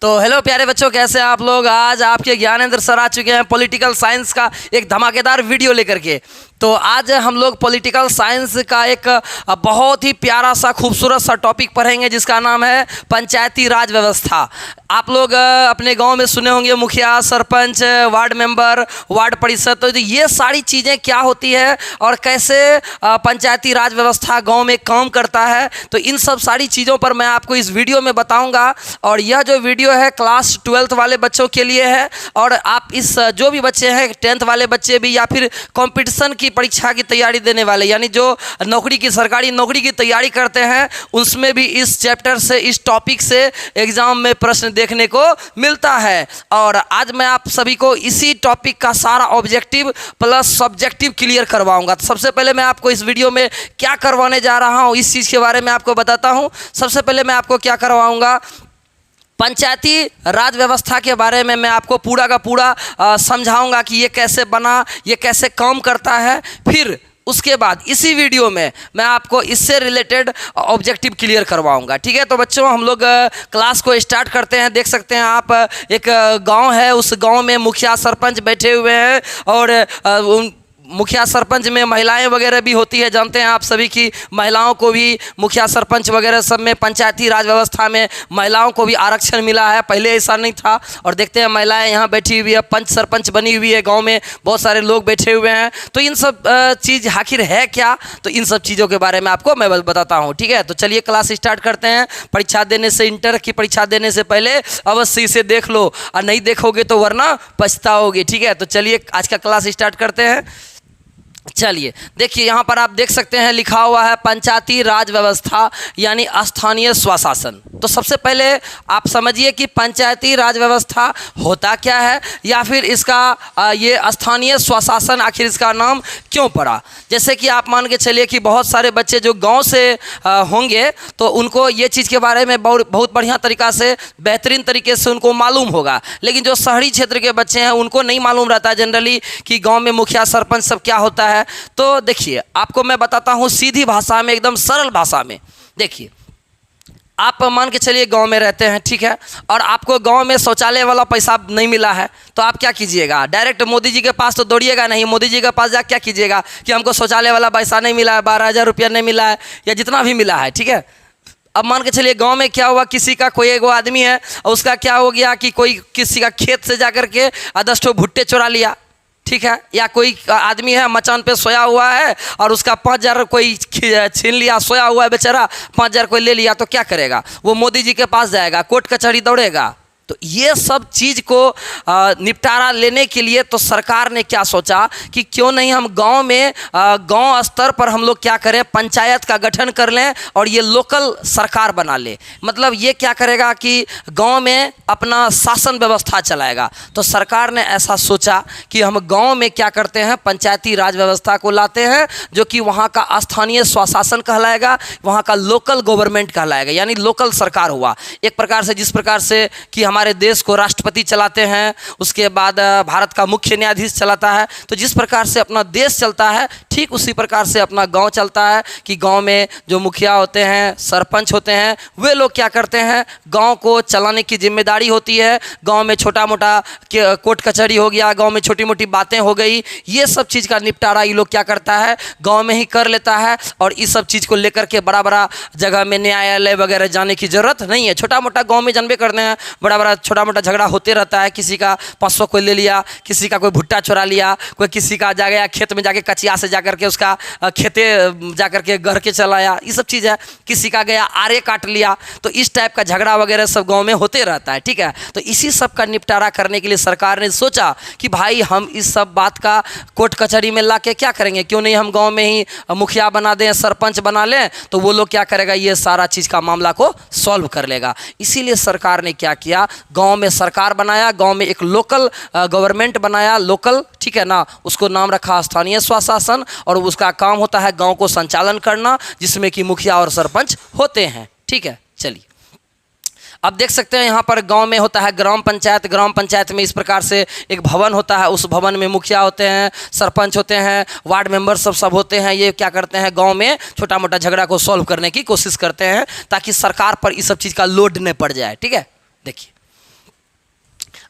तो हेलो प्यारे बच्चों, कैसे आप लोग। आज आपके ज्ञानेंद्र सर आ चुके हैं पॉलिटिकल साइंस का एक धमाकेदार वीडियो लेकर के। तो आज हम लोग पॉलिटिकल साइंस का एक बहुत ही प्यारा सा खूबसूरत सा टॉपिक पढ़ेंगे जिसका नाम है पंचायती राज व्यवस्था। आप लोग अपने गांव में सुने होंगे मुखिया, सरपंच, वार्ड मेंबर, वार्ड परिषद। तो ये सारी चीज़ें क्या होती है और कैसे पंचायती राज व्यवस्था गांव में काम करता है, तो इन सब सारी चीज़ों पर मैं आपको इस वीडियो में बताऊंगा। और यह जो वीडियो है क्लास 12th वाले बच्चों के लिए है। और आप इस जो भी बच्चे हैं 10th वाले बच्चे भी, या फिर कंपटीशन की परीक्षा की तैयारी देने वाले, यानी जो नौकरी की, सरकारी नौकरी की तैयारी करते हैं, उसमें भी इस चैप्टर से, इस टॉपिक से एग्जाम में प्रश्न देखने को मिलता है। और आज मैं आप सभी को इसी टॉपिक का सारा ऑब्जेक्टिव प्लस सब्जेक्टिव क्लियर करवाऊंगा। तो सबसे पहले मैं आपको इस वीडियो में क्या करवाने जा रहा हूं, इस चीज़ के बारे में आपको बताता हूं। सबसे पहले मैं आपको क्या करवाऊंगा, पंचायती राज व्यवस्था के बारे में मैं आपको पूरा का पूरा समझाऊंगा कि ये कैसे बना, ये कैसे काम करता है। फिर उसके बाद इसी वीडियो में मैं आपको इससे रिलेटेड ऑब्जेक्टिव क्लियर करवाऊंगा। ठीक है, तो बच्चों हम लोग क्लास को स्टार्ट करते हैं। देख सकते हैं आप, एक गांव है, उस गांव में मुखिया सरपंच बैठे हुए हैं। और मुखिया सरपंच में महिलाएं वगैरह भी होती है। जानते हैं आप सभी की महिलाओं को भी मुखिया सरपंच वगैरह सब में, पंचायती राज व्यवस्था में महिलाओं को भी आरक्षण मिला है। पहले ऐसा नहीं था। और देखते हैं महिलाएं यहाँ बैठी हुई है, पंच सरपंच बनी हुई है, गांव में बहुत सारे लोग बैठे हुए हैं। तो इन सब चीज़ आखिर है क्या, तो इन सब चीज़ों के बारे में आपको मैं बताता हूँ। ठीक है, तो चलिए क्लास स्टार्ट करते हैं। परीक्षा देने से, इंटर की परीक्षा देने से पहले अवश्य इसे देख लो, और नहीं देखोगे तो वरना पछताओगे। ठीक है, तो चलिए आज का क्लास स्टार्ट करते हैं। चलिए देखिए, यहाँ पर आप देख सकते हैं लिखा हुआ है पंचायती राज व्यवस्था यानी स्थानीय स्वशासन। तो सबसे पहले आप समझिए कि पंचायती राज व्यवस्था होता क्या है, या फिर इसका ये स्थानीय स्वशासन आखिर इसका नाम क्यों पड़ा। जैसे कि आप मान के चलिए कि बहुत सारे बच्चे जो गांव से होंगे तो उनको ये चीज़ के बारे में बहुत बढ़िया तरीक़ा से, बेहतरीन तरीके से उनको मालूम होगा। लेकिन जो शहरी क्षेत्र के बच्चे हैं उनको नहीं मालूम रहता है जनरली कि गाँव में मुखिया सरपंच सब क्या होता है। तो देखिए आपको मैं बताता हूं सीधी भाषा में, एकदम सरल भाषा में। देखिए, आप मान के चलिए गांव में रहते हैं, ठीक है, और आपको गांव में शौचालय वाला पैसा नहीं मिला है, तो आप क्या कीजिएगा, डायरेक्ट मोदी जी के पास तो दौड़िएगा नहीं। मोदी जी के पास जा क्या कीजिएगा कि हमको शौचालय वाला पैसा नहीं मिला है, 12,000 रुपया नहीं मिला है, या जितना भी मिला है। ठीक है, अब मान के चलिए गांव में क्या हुआ, किसी का कोई एगो आदमी है और उसका क्या हो गया कि कोई किसी का खेत से जा करके 10 ठो भुट्टे चुरा लिया। ठीक है, या कोई आदमी है मचान पे सोया हुआ है और उसका 5,000 कोई छीन लिया, सोया हुआ है बेचारा, 5,000 कोई ले लिया, तो क्या करेगा, वो मोदी जी के पास जाएगा, कोर्ट कचहरी दौड़ेगा। तो ये सब चीज़ को निपटारा लेने के लिए तो सरकार ने क्या सोचा कि क्यों नहीं हम गांव में, गांव स्तर पर हम लोग क्या करें, पंचायत का गठन कर लें और ये लोकल सरकार बना ले। मतलब ये क्या करेगा कि गांव में अपना शासन व्यवस्था चलाएगा। तो सरकार ने ऐसा सोचा कि हम गांव में क्या करते हैं, पंचायती राज व्यवस्था को लाते हैं, जो कि वहाँ का स्थानीय स्वशासन कहलाएगा, वहाँ का लोकल गवर्नमेंट कहलाएगा, यानी लोकल सरकार हुआ। एक प्रकार से, जिस प्रकार से कि हमारे देश को राष्ट्रपति चलाते हैं, उसके बाद भारत का मुख्य न्यायाधीश चलाता है, तो जिस प्रकार से अपना देश चलता है, ठीक उसी प्रकार से अपना गांव चलता है कि गांव में जो मुखिया होते हैं, सरपंच होते हैं, वे लोग क्या करते हैं, गांव को चलाने की जिम्मेदारी होती है। गांव में छोटा मोटा कोर्ट कचहरी हो गया, गांव में छोटी मोटी बातें हो गई, ये सब चीज़ का निपटारा ये लोग क्या करता है, गाँव में ही कर लेता है। और इस सब चीज़ को लेकर के बड़ा बड़ा जगह में न्यायालय वगैरह जाने की ज़रूरत नहीं है। छोटा मोटा गाँव में जानबे करते हैं, बड़ा छोटा मोटा झगड़ा होते रहता है। किसी का 500 कोई ले लिया, किसी का कोई भुट्टा चुरा लिया, कोई किसी का जा गया खेत में जाके कचिया से जाकर के उसका खेते जाकर के घर के चलाया, ये सब चीज़ है। किसी का गया आरे काट लिया, तो इस टाइप का झगड़ा वगैरह सब गांव में होते रहता है। ठीक है, तो इसी सब का निपटारा करने के लिए सरकार ने सोचा कि भाई हम इस सब बात का कोर्ट कचहरी में ला के क्या करेंगे, क्यों नहीं हम गाँव में ही मुखिया बना दें, सरपंच बना लें, तो वो लोग क्या करेगा, ये सारा चीज़ का मामला को सॉल्व कर लेगा। इसीलिए सरकार ने क्या किया, गांव में सरकार बनाया, गांव में एक लोकल गवर्नमेंट बनाया, लोकल, ठीक है ना, उसको नाम रखा स्थानीय स्वशासन। और उसका काम होता है गांव को संचालन करना, जिसमें कि मुखिया और सरपंच होते हैं। ठीक है, चलिए अब देख सकते हैं यहाँ पर गांव में होता है ग्राम पंचायत। ग्राम पंचायत में इस प्रकार से एक भवन होता है, उस भवन में मुखिया होते हैं, सरपंच होते हैं, वार्ड मेंबर सब होते हैं। ये क्या करते हैं, गांव में छोटा मोटा झगड़ा को सॉल्व करने की कोशिश करते हैं, ताकि सरकार पर इस सब चीज़ का लोड नहीं पड़ जाए। ठीक है, देखिए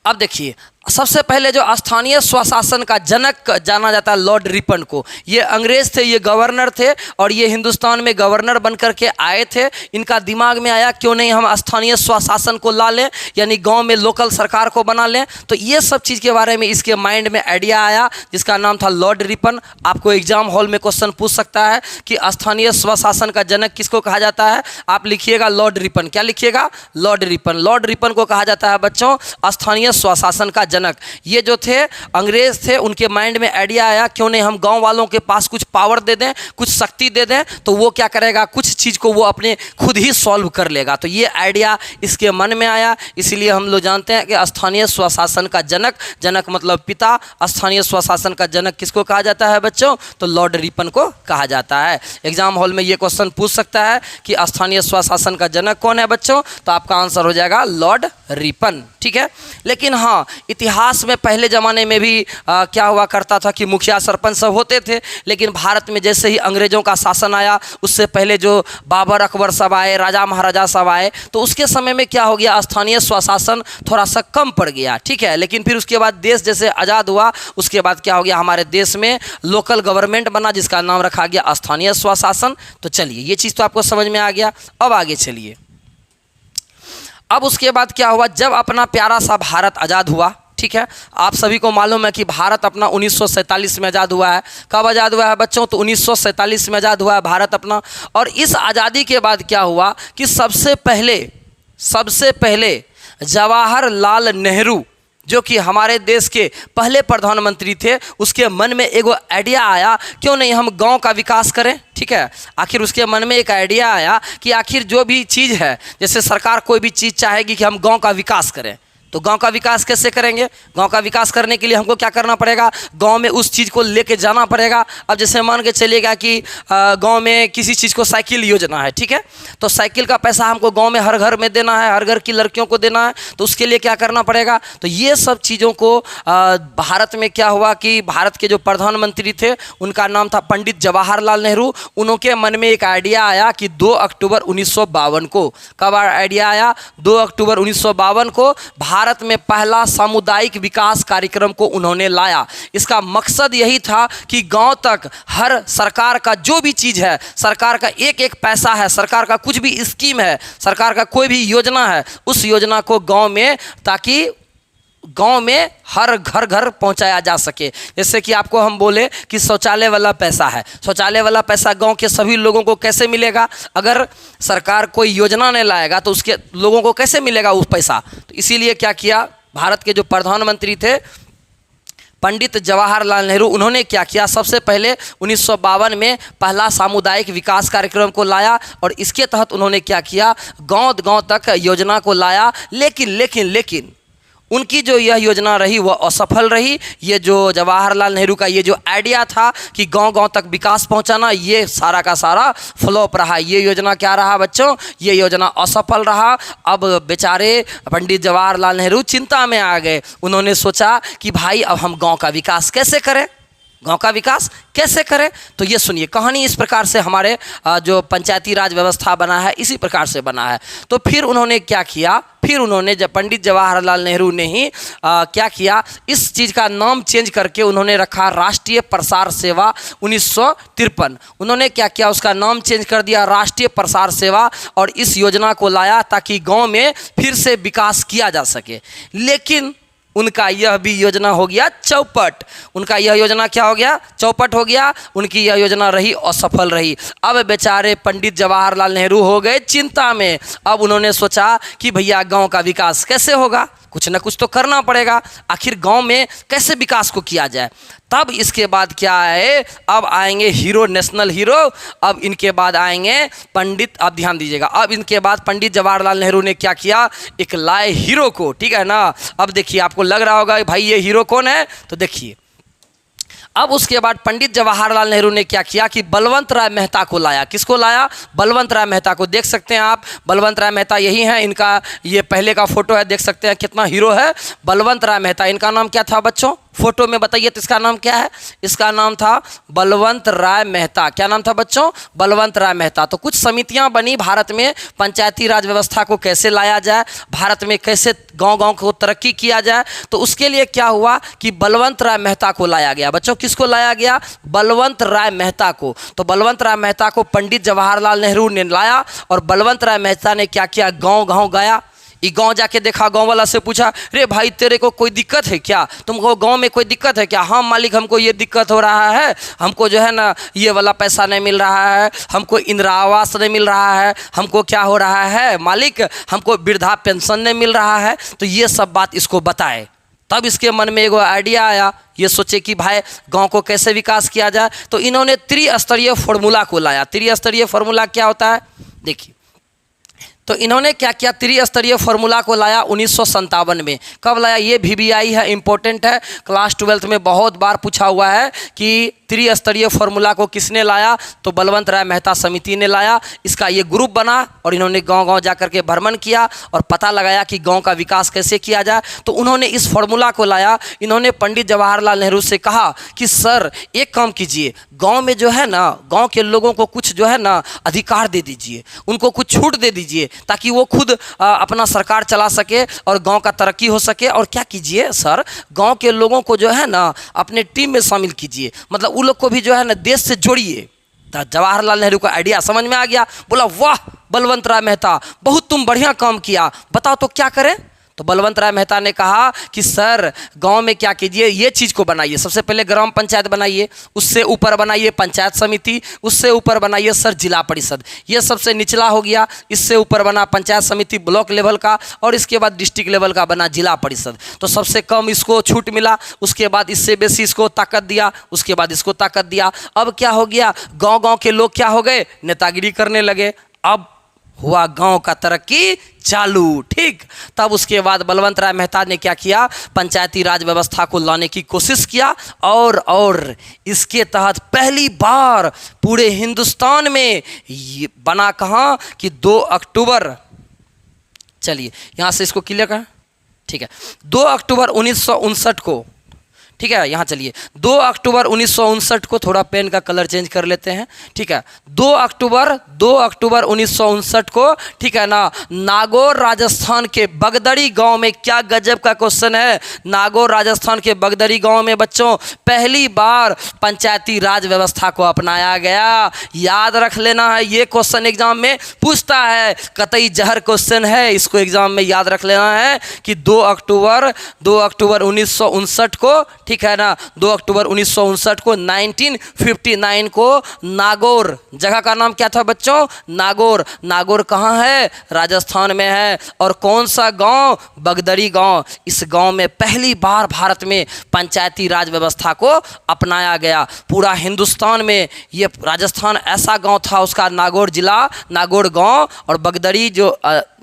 अब देखिए, सबसे पहले जो स्थानीय स्वशासन का जनक जाना जाता है लॉर्ड रिपन को। ये अंग्रेज थे, ये गवर्नर थे और ये हिंदुस्तान में गवर्नर बन करके आए थे। इनका दिमाग में आया क्यों नहीं हम स्थानीय स्वशासन को ला लें, यानी गांव में लोकल सरकार को बना लें। तो ये सब चीज़ के बारे में इसके माइंड में आइडिया आया, जिसका नाम था लॉर्ड रिपन। आपको एग्जाम हॉल में क्वेश्चन पूछ सकता है कि स्थानीय स्वशासन का जनक किसको कहा जाता है। आप लिखिएगा लॉर्ड रिपन। क्या लिखिएगा? Lord Ripon. लॉर्ड रिपन को कहा जाता है बच्चों स्थानीय स्वशासन का जनक। ये जो थे अंग्रेज थे, उनके माइंड में आइडिया आया क्यों नहीं हम गांव वालों के पास कुछ पावर दे दें, कुछ शक्ति दे दें, तो वो क्या करेगा, कुछ चीज़ को वो अपने खुद ही सॉल्व कर लेगा। तो ये आइडिया इसके मन में आया, इसीलिए हम लोग जानते हैं कि स्थानीय स्वशासन का जनक, जनक मतलब पिता, स्थानीय स्वशासन का जनक किसको कहा जाता है बच्चों? तो लॉर्ड रिपन को कहा जाता है। एग्जाम हॉल में ये क्वेश्चन पूछ सकता है कि स्थानीय स्वशासन का जनक कौन है बच्चों, तो आपका आंसर हो जाएगा लॉर्ड रिपन। ठीक है। लेकिन हाँ, इतिहास में पहले ज़माने में भी क्या हुआ करता था कि मुखिया सरपंच सब होते थे, लेकिन भारत में जैसे ही अंग्रेज़ों का शासन आया, उससे पहले जो बाबर अकबर सब आए, राजा महाराजा सब आए, तो उसके समय में क्या हो गया, स्थानीय स्वशासन थोड़ा सा कम पड़ गया। ठीक है। लेकिन फिर उसके बाद देश जैसे आज़ाद हुआ, उसके बाद क्या हो गया, हमारे देश में लोकल गवर्नमेंट बना, जिसका नाम रखा गया स्थानीय स्वशासन। तो चलिए, ये चीज़ तो आपको समझ में आ गया। अब आगे चलिए। अब उसके बाद क्या हुआ, जब अपना प्यारा सा भारत आज़ाद हुआ, ठीक है, आप सभी को मालूम है कि भारत अपना 1947 में आज़ाद हुआ है। कब आज़ाद हुआ है बच्चों? तो 1947 में आज़ाद हुआ है भारत अपना। और इस आज़ादी के बाद क्या हुआ कि सबसे पहले जवाहरलाल नेहरू, जो कि हमारे देश के पहले प्रधानमंत्री थे, उसके मन में एगो आइडिया आया क्यों नहीं हम गांव का विकास करें। ठीक है। आखिर उसके मन में एक आइडिया आया कि आखिर जो भी चीज़ है, जैसे सरकार कोई भी चीज़ चाहेगी कि हम गांव का विकास करें, तो गांव का विकास कैसे करेंगे? गांव का विकास करने के लिए हमको क्या करना पड़ेगा, गांव में उस चीज़ को लेके जाना पड़ेगा। अब जैसे मान के चलिएगा कि गांव में किसी चीज़ को साइकिल योजना है, ठीक है, तो साइकिल का पैसा हमको गांव में हर घर में देना है, हर घर की लड़कियों को देना है, तो उसके लिए क्या करना पड़ेगा। तो ये सब चीज़ों को भारत में क्या हुआ कि भारत के जो प्रधानमंत्री थे, उनका नाम था पंडित जवाहरलाल नेहरू। उनके मन में एक आइडिया आया कि 2 अक्टूबर 1952 को, कब आइडिया आया? 2 अक्टूबर 1952 को भारत में पहला सामुदायिक विकास कार्यक्रम को उन्होंने लाया। इसका मकसद यही था कि गांव तक हर सरकार का जो भी चीज़ है, सरकार का एक एक पैसा है, सरकार का कुछ भी स्कीम है, सरकार का कोई भी योजना है, उस योजना को गांव में, ताकि गांव में हर घर पहुंचाया जा सके। जैसे कि आपको हम बोले कि शौचालय वाला पैसा है, शौचालय वाला पैसा गांव के सभी लोगों को कैसे मिलेगा? अगर सरकार कोई योजना नहीं लाएगा तो उसके लोगों को कैसे मिलेगा वो पैसा? तो इसीलिए क्या किया, भारत के जो प्रधानमंत्री थे पंडित जवाहरलाल नेहरू, उन्होंने क्या किया, सबसे पहले 1952 में पहला सामुदायिक विकास कार्यक्रम को लाया और इसके तहत उन्होंने क्या किया, गांव तक योजना को लाया। लेकिन उनकी जो यह योजना रही वह असफल रही। ये जो जवाहरलाल नेहरू का ये जो आइडिया था कि गांव तक विकास पहुंचाना, ये सारा का सारा फ्लॉप रहा। ये योजना क्या रहा बच्चों? ये योजना असफल रहा। अब बेचारे पंडित जवाहरलाल नेहरू चिंता में आ गए। उन्होंने सोचा कि भाई अब हम गांव का विकास कैसे करें, गांव का विकास कैसे करें? तो ये सुनिए, कहानी इस प्रकार से हमारे जो पंचायती राज व्यवस्था बना है, इसी प्रकार से बना है। तो फिर उन्होंने क्या किया, फिर उन्होंने जब पंडित जवाहरलाल नेहरू ने ही क्या किया, इस चीज़ का नाम चेंज करके उन्होंने रखा राष्ट्रीय प्रसार सेवा 1953। उन्होंने क्या किया, उसका नाम चेंज कर दिया राष्ट्रीय प्रसार सेवा, और इस योजना को लाया ताकि गाँव में फिर से विकास किया जा सके। लेकिन उनका यह भी योजना हो गया चौपट। उनका यह योजना क्या हो गया, चौपट हो गया। उनकी यह योजना रही असफल रही। अब बेचारे पंडित जवाहरलाल नेहरू हो गए चिंता में। अब उन्होंने सोचा कि भैया गांव का विकास कैसे होगा, कुछ ना कुछ तो करना पड़ेगा, आखिर गांव में कैसे विकास को किया जाए। तब इसके बाद क्या है, अब आएंगे हीरो, नेशनल हीरो। अब इनके बाद आएंगे पंडित, अब ध्यान दीजिएगा, अब इनके बाद पंडित जवाहरलाल नेहरू ने क्या किया, एक लाए हीरो को, ठीक है ना। अब देखिए, आपको लग रहा होगा भाई ये हीरो कौन है, तो देखिए अब उसके बाद पंडित जवाहरलाल नेहरू ने क्या किया कि बलवंत राय मेहता को लाया। किसको लाया? बलवंत राय मेहता को। देख सकते हैं आप, बलवंत राय मेहता यही है, इनका ये पहले का फोटो है, देख सकते हैं कितना हीरो है। बलवंत राय मेहता, इनका नाम क्या था बच्चों? फोटो में बताइए तो इसका नाम क्या है? इसका नाम था बलवंत राय मेहता। क्या नाम था बच्चों? बलवंत राय मेहता। तो कुछ समितियां बनी भारत में, पंचायती राज व्यवस्था को कैसे लाया जाए, भारत में कैसे गांव-गांव को तरक्की किया जाए। तो उसके लिए क्या हुआ कि बलवंत राय मेहता को लाया गया। बच्चों किसको लाया गया? बलवंत राय मेहता को। तो बलवंत राय मेहता को पंडित जवाहरलाल नेहरू ने लाया और बलवंत राय मेहता ने क्या किया? गांव-गांव गया। ये गांव जाके देखा, गांव वाला से पूछा, रे भाई तेरे को कोई दिक्कत है क्या? तुमको गांव में कोई दिक्कत है क्या? हाँ मालिक, हमको ये दिक्कत हो रहा है, हमको जो है ना ये वाला पैसा नहीं मिल रहा है, हमको इंदिरा आवास नहीं मिल रहा है, हमको क्या हो रहा है मालिक, हमको वृद्धा पेंशन नहीं मिल रहा है। तो ये सब बात इसको बताए। तब इसके मन में एगो आइडिया आया, ये सोचे कि भाई गांव को कैसे विकास किया जाए। तो इन्होंने त्रिस्तरीय फॉर्मूला को लाया। त्रिस्तरीय फॉर्मूला क्या होता है देखिए। तो इन्होंने क्या किया? त्रिस्तरीय फॉर्मूला को लाया 1957 में। कब लाया? ये VBI है, इंपॉर्टेंट है, क्लास 12th में बहुत बार पूछा हुआ है कि त्रिस्तरीय फॉर्मूला को किसने लाया? तो बलवंत राय मेहता समिति ने लाया। इसका ये ग्रुप बना और इन्होंने गांव-गांव जाकर के भ्रमण किया और पता लगाया कि गांव का विकास कैसे किया जाए। तो उन्होंने इस फॉर्मूला को लाया। इन्होंने पंडित जवाहरलाल नेहरू से कहा कि सर एक काम कीजिए, गांव में जो है ना, गांव के लोगों को कुछ जो है ना अधिकार दे दीजिए, उनको कुछ छूट दे दीजिए ताकि वो खुद अपना सरकार चला सके और गांव का तरक्की हो सके। और क्या कीजिए सर, गांव के लोगों को जो है ना अपने टीम में शामिल कीजिए, मतलब उन लोग को भी जो है ना देश से जोड़िए। तो जवाहरलाल नेहरू का आइडिया समझ में आ गया। बोला वाह बलवंत राय मेहता, बहुत तुम बढ़िया काम किया, बताओ तो क्या करें? तो बलवंत राय मेहता ने कहा कि सर गांव में क्या कीजिए, ये चीज़ को बनाइए, सबसे पहले ग्राम पंचायत बनाइए, उससे ऊपर बनाइए पंचायत समिति, उससे ऊपर बनाइए सर जिला परिषद, ये सबसे निचला हो गया। इससे ऊपर बना पंचायत समिति ब्लॉक लेवल का और इसके बाद डिस्ट्रिक्ट लेवल का बना जिला परिषद। तो सबसे कम इसको छूट मिला, उसके बाद इससे बेसी इसको ताकत दिया, उसके बाद इसको ताकत दिया। अब क्या हो गया? गाँव-गाँव के लोग क्या हो गए? नेतागिरी करने लगे। अब हुआ गांव का तरक्की चालू। ठीक, तब उसके बाद बलवंत राय मेहता ने क्या किया? पंचायती राज व्यवस्था को लाने की कोशिश किया और इसके तहत पहली बार पूरे हिंदुस्तान में ये बना कहाँ कि 2 अक्टूबर, चलिए यहाँ से इसको क्लियर करें, ठीक है, 2 अक्टूबर 1959 को, ठीक है, यहाँ चलिए 2 अक्टूबर 1959 को, थोड़ा पेन का कलर चेंज कर लेते हैं, ठीक है, 2 अक्टूबर 1959 को, ठीक है ना, नागौर राजस्थान के बगदड़ी गांव में, क्या गजब का क्वेश्चन है, नागौर राजस्थान के बगदड़ी गांव में बच्चों पहली बार पंचायती राज व्यवस्था को अपनाया गया। याद रख लेना है, ये क्वेश्चन एग्जाम में पूछता है, कतई जहर क्वेश्चन है, इसको एग्जाम में याद रख लेना है कि 2 अक्टूबर 1959 को, ठीक है ना, 2 अक्टूबर 1959 को 1959 को नागौर, जगह का नाम क्या था बच्चों? नागौर। नागौर कहाँ है? राजस्थान में है। और कौन सा गांव? बगदड़ी गांव। इस गांव में पहली बार भारत में पंचायती राज व्यवस्था को अपनाया गया। पूरा हिंदुस्तान में ये राजस्थान ऐसा गांव था, उसका नागौर जिला, नागौर गांव और बगदड़ी जो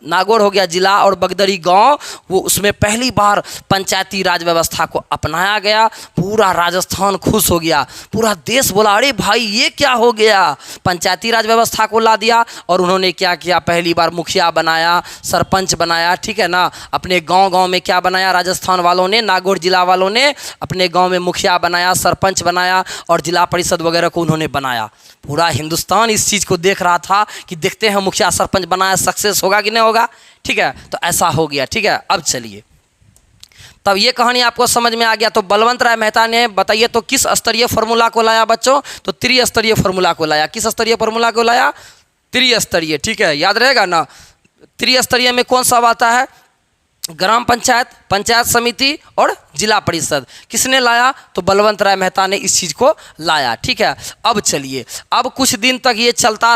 नागौर हो गया जिला और बगदड़ी गांव, वो उसमें पहली बार पंचायती राज व्यवस्था को अपनाया गया। पूरा राजस्थान खुश हो गया, पूरा देश बोला अरे भाई ये क्या हो गया, पंचायती राज व्यवस्था को ला दिया। और उन्होंने क्या किया? पहली बार मुखिया बनाया, सरपंच बनाया, ठीक है ना, अपने गांव-गांव में क्या बनाया? राजस्थान वालों ने, नागौर जिला वालों ने अपने गांव में मुखिया बनाया, सरपंच बनाया और जिला परिषद वगैरह को उन्होंने बनाया। पूरा हिंदुस्तान इस चीज़ को देख रहा था कि देखते हैं मुखिया सरपंच बनाया, सक्सेस होगा कि नहीं होगा, ठीक है। तो ऐसा हो गया, ठीक है। अब चलिए, तब ये कहानी आपको समझ में आ गया। तो बलवंत राय मेहता ने बताइए तो किस स्तरीय फार्मूला को लाया बच्चों? तो त्रिस्तरीय फार्मूला को लाया। किस स्तरीय फार्मूला को लाया? त्रिस्तरीय, ठीक है, याद रहेगा ना। त्रिस्तरीय में कौन सा आता है? ग्राम पंचायत, पंचायत समिति और जिला परिषद। किसने लाया? तो बलवंत राय मेहता ने इस चीज़ को लाया, ठीक है। अब चलिए, अब कुछ दिन तक ये चलता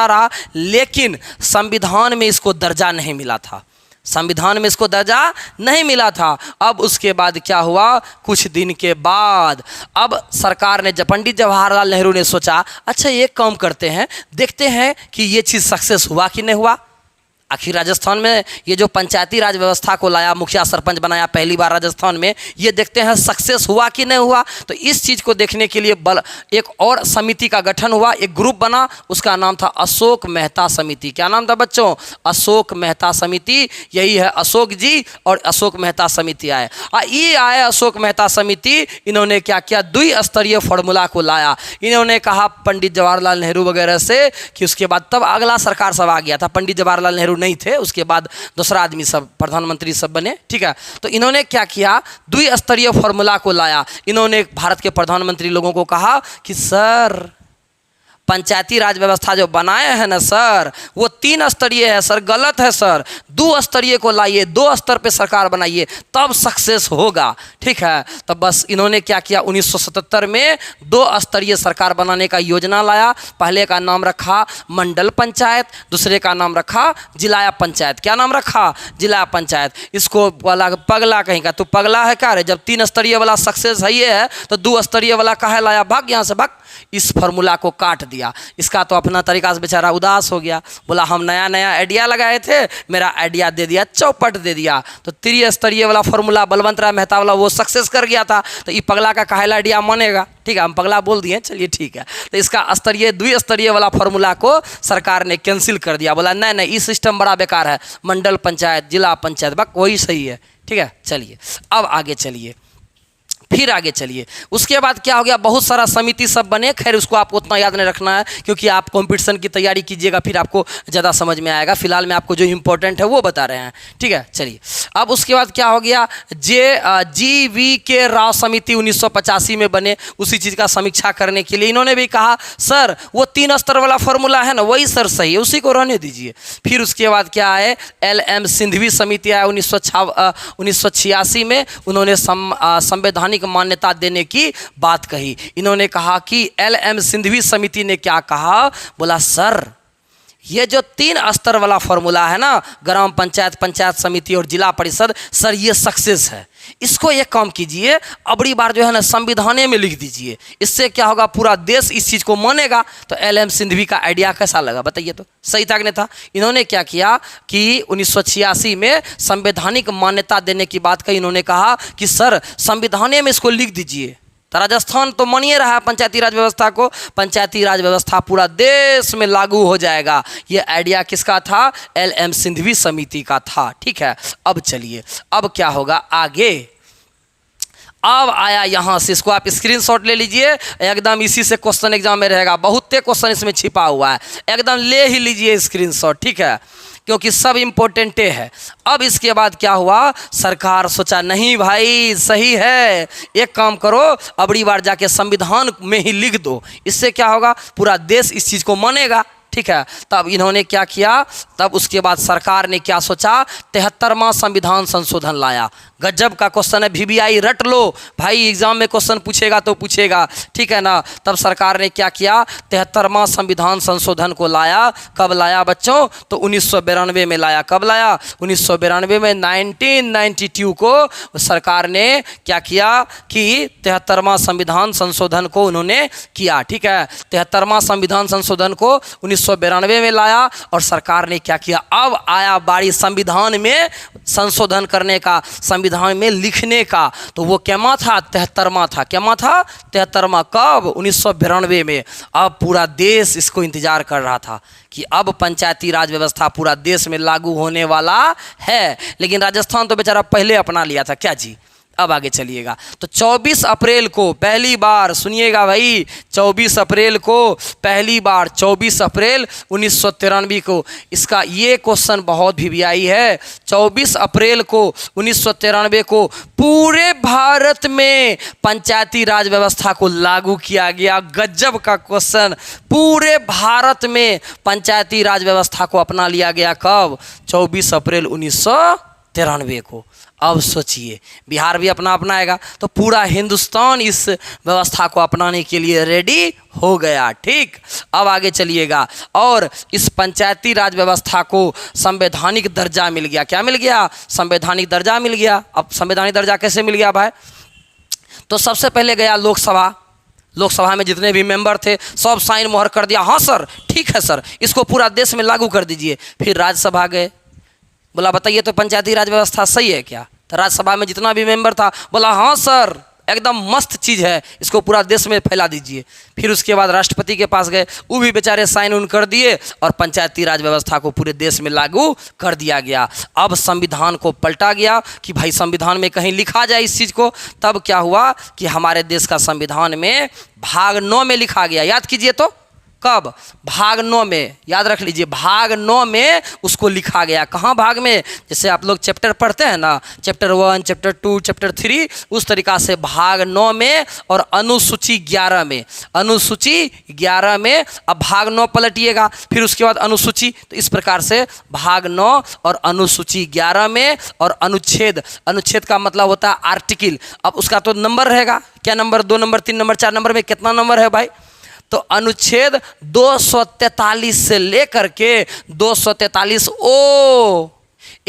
रहा, लेकिन संविधान में इसको दर्जा नहीं मिला था। संविधान में इसको दर्जा नहीं मिला था। अब उसके बाद क्या हुआ? कुछ दिन के बाद अब सरकार ने, पंडित जवाहरलाल नेहरू ने सोचा अच्छा एक काम करते हैं, देखते हैं कि ये चीज़ सक्सेस हुआ कि नहीं हुआ। आखिर राजस्थान में ये जो पंचायती राज व्यवस्था को लाया, मुखिया सरपंच बनाया पहली बार राजस्थान में, ये देखते हैं सक्सेस हुआ कि नहीं हुआ। तो इस चीज़ को देखने के लिए एक और समिति का गठन हुआ, एक ग्रुप बना, उसका नाम था अशोक मेहता समिति। क्या नाम था बच्चों? अशोक मेहता समिति। यही है अशोक जी और अशोक मेहता समिति आए। ये आए अशोक मेहता समिति, इन्होंने क्या किया? द्विस्तरीय फॉर्मूला को लाया। इन्होंने कहा पंडित जवाहरलाल नेहरू वगैरह से कि उसके बाद तब अगला सरकार सब आ गया था, पंडित जवाहरलाल नेहरू नहीं थे, उसके बाद दूसरा आदमी सब प्रधानमंत्री सब बने, ठीक है। तो इन्होंने क्या किया? द्विस्तरीय फॉर्मूला को लाया। इन्होंने भारत के प्रधानमंत्री लोगों को कहा कि सर पंचायती राज व्यवस्था जो बनाए हैं ना सर, वो 3 स्तरीय है सर, गलत है सर, 2 स्तरीय को लाइए, 2 स्तर पे सरकार बनाइए, तब सक्सेस होगा, ठीक है। तब बस इन्होंने क्या किया? 1977 में 2 स्तरीय सरकार बनाने का योजना लाया। पहले का नाम रखा मंडल पंचायत, दूसरे का नाम रखा जिला पंचायत। क्या नाम रखा? जिला पंचायत। इसको वाला पगला कहीं का, तू पगला है क्या रे? जब 3 स्तरीय वाला सक्सेस है तो 2 स्तरीय वाला काहे लाया? भाग यहाँ से भाग। इस फार्मूला को काट दिया। इसका तो अपना तरीका से बेचारा उदास हो गया, बोला हम नया नया आइडिया लगाए थे, मेरा आइडिया दे दिया, चौपट दे दिया। तो त्रिस्तरीय वाला फार्मूला बलवंत राय मेहता वाला वो सक्सेस कर गया था, तो ये पगला का काहेला आइडिया मानेगा? ठीक है, हम पगला बोल दिए, चलिए ठीक है। तो इसका स्तरीय द्विस्तरीय वाला फार्मूला को सरकार ने कैंसिल कर दिया, बोला नहीं नहीं, ये सिस्टम बड़ा बेकार है, मंडल पंचायत जिला पंचायत बस वही सही है, ठीक है। चलिए अब आगे चलिए, फिर आगे चलिए। उसके बाद क्या हो गया? बहुत सारा समिति सब बने। खैर उसको आपको उतना याद नहीं रखना है, क्योंकि आप कंपटीशन की तैयारी कीजिएगा, फिर आपको ज़्यादा समझ में आएगा। फिलहाल में आपको जो इम्पोर्टेंट है वो बता रहे हैं, ठीक है। चलिए अब उसके बाद क्या हो गया? GV.K. राव समिति 1985 में बने। उसी चीज़ का समीक्षा करने के लिए इन्होंने भी कहा सर वो 3 स्तर वाला फॉर्मूला है ना, वही सर सही है, उसी को रहने दीजिए। फिर उसके बाद क्या है? LM सिंघवी समिति आया 1986 में। उन्होंने संवैधानिक मान्यता देने की बात कही। इन्होंने कहा कि LM सिंघवी समिति ने क्या कहा? बोला सर ये जो 3 स्तर वाला फॉर्मूला है ना, ग्राम पंचायत, पंचायत समिति और जिला परिषद, सर ये सक्सेस है। इसको एक काम कीजिए, अबड़ी बार जो है ना संविधान में लिख दीजिए। इससे क्या होगा? पूरा देश इस चीज़ को मानेगा। तो LM सिंघवी का आइडिया कैसा लगा बताइए? तो सही था कि नहीं था? इन्होंने क्या किया कि 1986 में संवैधानिक मान्यता देने की बात कही। इन्होंने कहा कि सर संविधान में इसको लिख दीजिए। तो राजस्थान तो मानिए रहा है पंचायती राज व्यवस्था को, पंचायती राज व्यवस्था पूरा देश में लागू हो जाएगा। ये आइडिया किसका था? LM सिंघवी समिति का था, ठीक है। अब चलिए अब क्या होगा आगे? अब आया यहाँ से, इसको आप स्क्रीनशॉट ले लीजिए, एकदम इसी से क्वेश्चन एग्जाम में रहेगा। बहुते क्वेश्चन इसमें छिपा हुआ है, एकदम ले ही लीजिए स्क्रीनशॉट, ठीक है, क्योंकि सब इम्पोर्टेंटे है। अब इसके बाद क्या हुआ? सरकार सोचा नहीं भाई सही है, एक काम करो अबड़ी बार जाके संविधान में ही लिख दो। इससे क्या होगा? पूरा देश इस चीज़ को मानेगा, ठीक है। तब इन्होंने क्या किया? तब उसके बाद सरकार ने क्या सोचा? 73वां संविधान संशोधन लाया। गजब का क्वेश्चन है, VBI रट लो भाई, एग्जाम में क्वेश्चन पूछेगा तो पूछेगा, ठीक है ना। तब सरकार ने क्या किया? 73वां संविधान संशोधन को लाया। कब लाया बच्चों? तो 1992 में लाया। कब लाया? 1992 में। 1992 को सरकार ने क्या किया कि 73वां संविधान संशोधन को उन्होंने किया, ठीक है। 73वां संविधान संशोधन को 1992 में लाया और सरकार ने क्या किया? अब आया बारी संविधान में संशोधन करने का, संविधान में लिखने का। तो वो क्या था? 73वां था। क्या था? 73वां। कब? 1992 में। अब पूरा देश इसको इंतजार कर रहा था कि अब पंचायती राज व्यवस्था पूरा देश में लागू होने वाला है। लेकिन राजस्थान तो बेचारा पहले अपना लिया था। क्या जी? अब आगे चलिएगा। तो 24 अप्रैल को पहली बार, सुनिएगा भाई, 24 अप्रैल को पहली बार, 24 अप्रैल 1993 को, इसका ये क्वेश्चन बहुत VBI है। 24 अप्रैल को 1993 को पूरे भारत में पंचायती राज व्यवस्था को लागू किया गया। गजब का क्वेश्चन। पूरे भारत में पंचायती राज व्यवस्था को अपना लिया गया। कब? 24 अप्रैल 1993 को। अब सोचिए, बिहार भी अपना अपनाएगा तो पूरा हिंदुस्तान इस व्यवस्था को अपनाने के लिए रेडी हो गया, ठीक। अब आगे चलिएगा। और इस पंचायती राज व्यवस्था को संवैधानिक दर्जा मिल गया। क्या मिल गया? संवैधानिक दर्जा मिल गया। अब संवैधानिक दर्जा कैसे मिल गया भाई? तो सबसे पहले गया लोकसभा। लोकसभा में जितने भी मेंबर थे सब साइन मोहर कर दिया, हाँ सर ठीक है सर, इसको पूरा देश में लागू कर दीजिए। फिर राज्यसभा गए, बोला बताइए तो पंचायती राज व्यवस्था सही है क्या? तो राज्यसभा में जितना भी मेंबर था बोला हाँ सर एकदम मस्त चीज़ है, इसको पूरा देश में फैला दीजिए। फिर उसके बाद राष्ट्रपति के पास गए, वो भी बेचारे साइन उन कर दिए और पंचायती राज व्यवस्था को पूरे देश में लागू कर दिया गया। अब संविधान को पलटा गया कि भाई संविधान में कहीं लिखा जाए इस चीज़ को। तब क्या हुआ कि हमारे देश का संविधान में भाग 9 में लिखा गया, याद कीजिए तो कब? भाग 9 में, याद रख लीजिए भाग 9 में उसको लिखा गया। कहाँ भाग में? जैसे आप लोग चैप्टर पढ़ते हैं ना, चैप्टर 1, चैप्टर 2, चैप्टर 3, उस तरीक़ा से भाग 9 में और अनुसूची 11 में। अनुसूची 11 में अब भाग 9 पलटिएगा, फिर उसके बाद अनुसूची, तो इस प्रकार से भाग 9 और अनुसूची 11 में और अनुच्छेद, अनुच्छेद का मतलब होता है आर्टिकल। अब उसका तो नंबर रहेगा, क्या नंबर? 2 नंबर, 3 नंबर, 4 नंबर में कितना नंबर है भाई? तो अनुच्छेद 243 से लेकर के 243 ओ,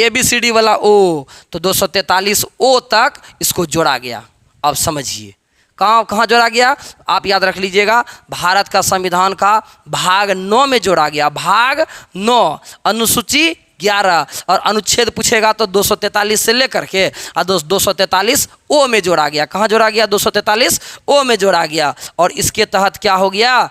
ABCD वाला ओ, तो 243 ओ तक इसको जोड़ा गया। अब समझिए कहाँ कहाँ जोड़ा गया, आप याद रख लीजिएगा। भारत का संविधान का भाग 9 में जोड़ा गया, भाग 9, अनुसूची 11 और अनुच्छेद पूछेगा तो 243 से लेकर के 243 ओ में जोड़ा गया। कहाँ जोड़ा गया? 243 ओ में जोड़ा गया। और इसके तहत क्या हो गया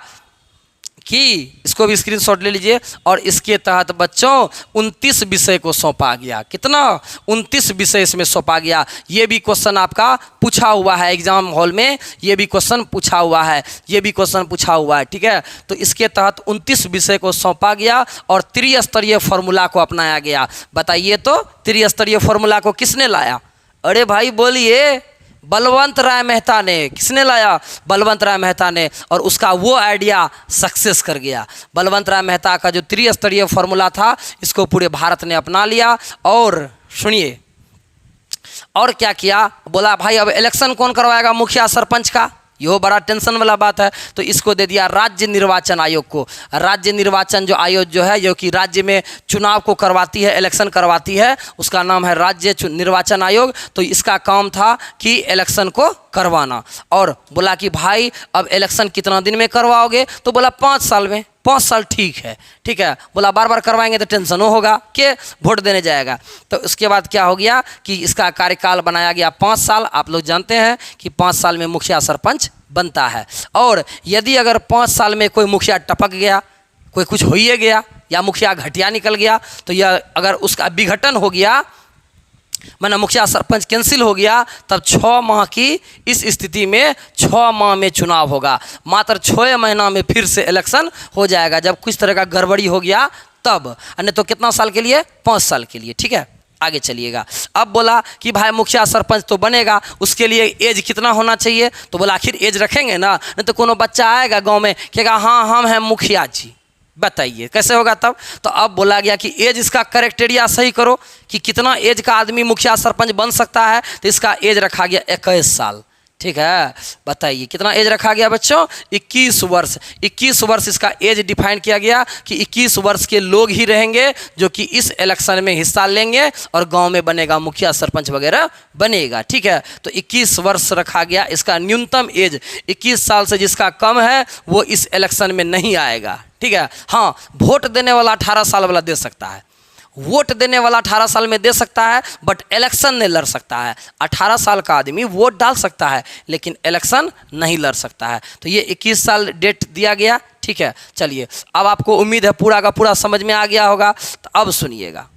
कि इसको भी स्क्रीनशॉट ले लीजिए। और इसके तहत बच्चों 29 विषय को सौंपा गया। कितना? 29 विषय इसमें सौंपा गया। ये भी क्वेश्चन आपका पूछा हुआ है एग्जाम हॉल में, ये भी क्वेश्चन पूछा हुआ है, ये भी क्वेश्चन पूछा हुआ है, ठीक है। तो इसके तहत 29 विषय को सौंपा गया और त्रिस्तरीय फॉर्मूला को अपनाया गया। बताइए तो त्रिस्तरीय फॉर्मूला को किसने लाया? अरे भाई बोलिए, बलवंत राय मेहता ने। किसने लाया? बलवंत राय मेहता ने। और उसका वो आइडिया सक्सेस कर गया। बलवंत राय मेहता का जो त्रिस्तरीय फॉर्मूला था, इसको पूरे भारत ने अपना लिया। और सुनिए और क्या किया, बोला भाई अब इलेक्शन कौन करवाएगा मुखिया सरपंच का? यह बड़ा टेंशन वाला बात है। तो इसको दे दिया राज्य निर्वाचन आयोग को। राज्य निर्वाचन जो आयोग जो है, जो कि राज्य में चुनाव को करवाती है, इलेक्शन करवाती है, उसका नाम है राज्य निर्वाचन आयोग। तो इसका काम था कि इलेक्शन को करवाना। और बोला कि भाई अब इलेक्शन कितना दिन में करवाओगे? तो बोला 5 साल में। 5 साल ठीक है, ठीक है। बोला बार बार करवाएंगे तो टेंशन होगा कि वोट देने जाएगा। तो उसके बाद क्या हो गया कि इसका कार्यकाल बनाया गया 5 साल। आप लोग जानते हैं कि 5 साल में मुखिया सरपंच बनता है। और यदि अगर 5 साल में कोई मुखिया टपक गया, कोई कुछ हो ही गया या मुखिया घटिया निकल गया, तो यह अगर उसका विघटन हो गया, माना मुखिया सरपंच कैंसिल हो गया, तब 6 माह की इस स्थिति में 6 माह में चुनाव होगा। मात्र 6 महीना में फिर से इलेक्शन हो जाएगा। जब कुछ तरह का गड़बड़ी हो गया तब, अन्य तो कितना साल के लिए? 5 साल के लिए, ठीक है। आगे चलिएगा। अब बोला कि भाई मुखिया सरपंच तो बनेगा, उसके लिए एज कितना होना चाहिए? तो बोला आखिर एज रखेंगे ना, नहीं तो कोनो बच्चा आएगा गाँव में कहेगा हाँ हम हैं मुखिया जी। बताइए कैसे होगा तब? तो अब बोला गया कि एज, इसका क्राइटेरिया सही करो कि कितना एज का आदमी मुखिया सरपंच बन सकता है। तो इसका एज रखा गया 21 साल, ठीक है। बताइए कितना एज रखा गया बच्चों? 21 वर्ष। 21 वर्ष इसका एज डिफाइन किया गया कि 21 वर्ष के लोग ही रहेंगे जो कि इस इलेक्शन में हिस्सा लेंगे और गांव में बनेगा मुखिया सरपंच वगैरह बनेगा, ठीक है। तो 21 वर्ष रखा गया इसका न्यूनतम एज। 21 साल से जिसका कम है वो इस इलेक्शन में नहीं आएगा, ठीक है। हाँ, वोट देने वाला 18 साल वाला दे सकता है, वोट देने वाला 18 साल में दे सकता है, बट इलेक्शन नहीं लड़ सकता है। 18 साल का आदमी वोट डाल सकता है लेकिन इलेक्शन नहीं लड़ सकता है। तो ये 21 साल डेट दिया गया, ठीक है। चलिए अब आपको उम्मीद है पूरा का पूरा समझ में आ गया होगा। तो अब सुनिएगा,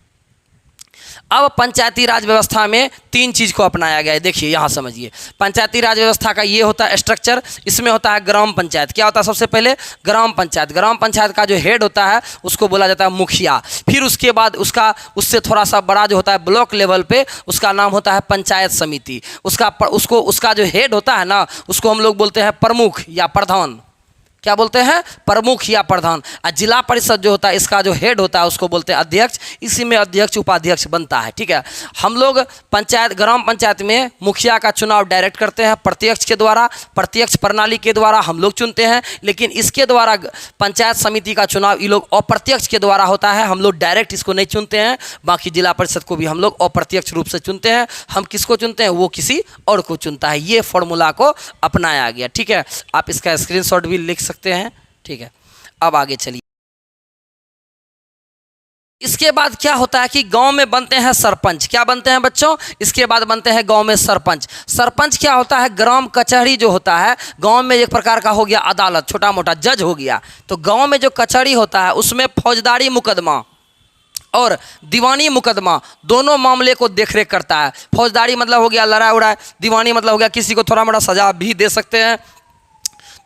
अब पंचायती राज व्यवस्था में 3 चीज़ को अपनाया गया है। देखिए यहाँ समझिए, पंचायती राज व्यवस्था का ये होता है स्ट्रक्चर। इसमें होता है ग्राम पंचायत। क्या होता है? सबसे पहले ग्राम पंचायत। ग्राम पंचायत का जो हेड होता है उसको बोला जाता है मुखिया। फिर उसके बाद उससे थोड़ा सा बड़ा जो होता है ब्लॉक लेवल पे, उसका नाम होता है पंचायत समिति। उसका जो हेड होता है ना, उसको हम लोग बोलते हैं प्रमुख या प्रधान। क्या बोलते हैं? प्रमुख या प्रधान। और जिला परिषद जो होता है, इसका जो हेड होता है उसको बोलते हैं अध्यक्ष। इसी में अध्यक्ष उपाध्यक्ष बनता है, ठीक है। हम लोग ग्राम पंचायत में मुखिया का चुनाव डायरेक्ट करते हैं प्रत्यक्ष के द्वारा, प्रत्यक्ष प्रणाली के द्वारा हम लोग चुनते हैं। लेकिन इसके द्वारा पंचायत समिति का चुनाव ये लोग अप्रत्यक्ष के द्वारा होता है, हम लोग डायरेक्ट इसको नहीं चुनते हैं। बाकी जिला परिषद को भी हम लोग अप्रत्यक्ष रूप से चुनते हैं। हम किसको चुनते हैं? वो किसी और को चुनता है। ये फॉर्मूला को अपनाया गया, ठीक है। आप इसका स्क्रीनशॉट भी लिख सकते हैं, ठीक है। अब आगे चलिए, इसके बाद क्या होता है कि गांव में बनते हैं सरपंच। क्या बनते हैं बच्चों? इसके बाद बनते हैं गांव में सरपंच। सरपंच क्या होता है? ग्राम कचहरी जो होता है गांव में, एक प्रकार का हो गया अदालत, छोटा मोटा जज हो गया। तो गांव में जो कचहरी होता है उसमें फौजदारी मुकदमा और दीवानी मुकदमा दोनों मामले को देखरेख करता है। फौजदारी मतलब हो गया लड़ाई उड़ाई, दीवानी मतलब हो गया किसी को थोड़ा मोड़ा सजा भी दे सकते हैं।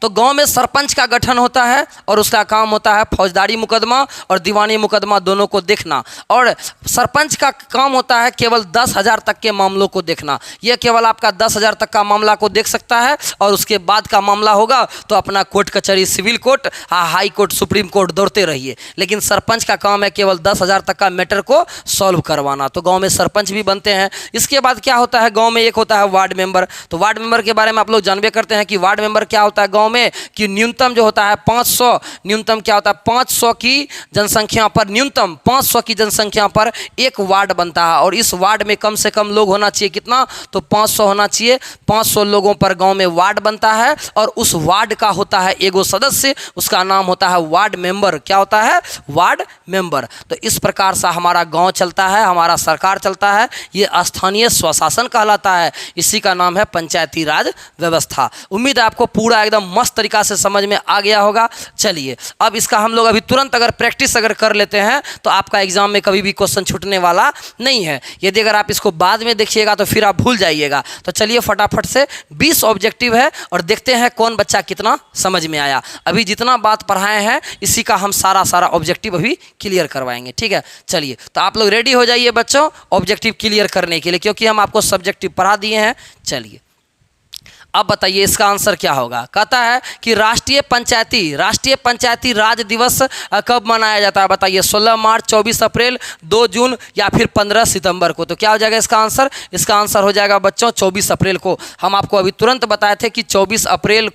तो गांव में सरपंच का गठन होता है और उसका काम होता है फौजदारी मुकदमा और दीवानी मुकदमा दोनों को देखना। और सरपंच का काम होता है केवल 10,000 तक के मामलों को देखना। यह केवल आपका 10,000 तक का मामला को देख सकता है और उसके बाद का मामला होगा तो अपना कोर्ट कचहरी, civil court, high court, supreme court दौड़ते रहिए। लेकिन सरपंच का काम है केवल 10,000 तक का मैटर को सॉल्व करवाना। तो गाँव में सरपंच भी बनते हैं। इसके बाद क्या होता है? गाँव में एक होता है वार्ड मेंबर। तो वार्ड मेंबर के बारे में आप लोग जानबे करते हैं कि वार्ड मेंबर क्या होता है गाँव में, कि न्यूनतम जो होता है 500, न्यूनतम क्या होता है 500 की जनसंख्या पर, न्यूनतम 500 की जनसंख्या पर एक वार्ड बनता है। और इस वार्ड में कम से कम लोग होना चाहिए, कितना? तो 500 होना चाहिए। 500 लोगों पर गांव में वार्ड बनता है और उस वार्ड का होता है एगो सदस्य, उसका नाम होता है वार्ड मेंबर। क्या होता है? Ward member. तो इस प्रकार से हमारा गांव चलता है, हमारा सरकार चलता है। ये स्थानीय स्वशासन कहलाता है। इसी का नाम है पंचायती राज व्यवस्था। उम्मीद है आपको पूरा एकदम मस्त तरीका से समझ में आ गया होगा। चलिए अब इसका हम लोग अभी तुरंत अगर प्रैक्टिस अगर कर लेते हैं तो आपका एग्जाम में कभी भी क्वेश्चन छूटने वाला नहीं है। यदि अगर आप इसको बाद में देखिएगा तो फिर आप भूल जाइएगा। तो चलिए फटाफट से 20 ऑब्जेक्टिव है और देखते हैं कौन बच्चा कितना समझ में आया। अभी जितना बात पढ़ाए हैं इसी का हम सारा ऑब्जेक्टिव अभी क्लियर करवाएंगे। ठीक है, चलिए तो आप लोग रेडी हो जाइए बच्चों ऑब्जेक्टिव क्लियर करने के लिए, क्योंकि हम आपको सब्जेक्टिव पढ़ा दिए हैं। चलिए अब बताइए इसका आंसर क्या होगा। कहता है कि राष्ट्रीय पंचायती राज दिवस कब मनाया जाता है? बताइए 16 मार्च, 24 अप्रैल, 2 जून या फिर 15 सितंबर को। तो क्या हो जाएगा इसका आंसर? इसका आंसर हो जाएगा बच्चों 24 अप्रैल को। हम आपको अभी तुरंत बताए थे कि 24 अप्रैल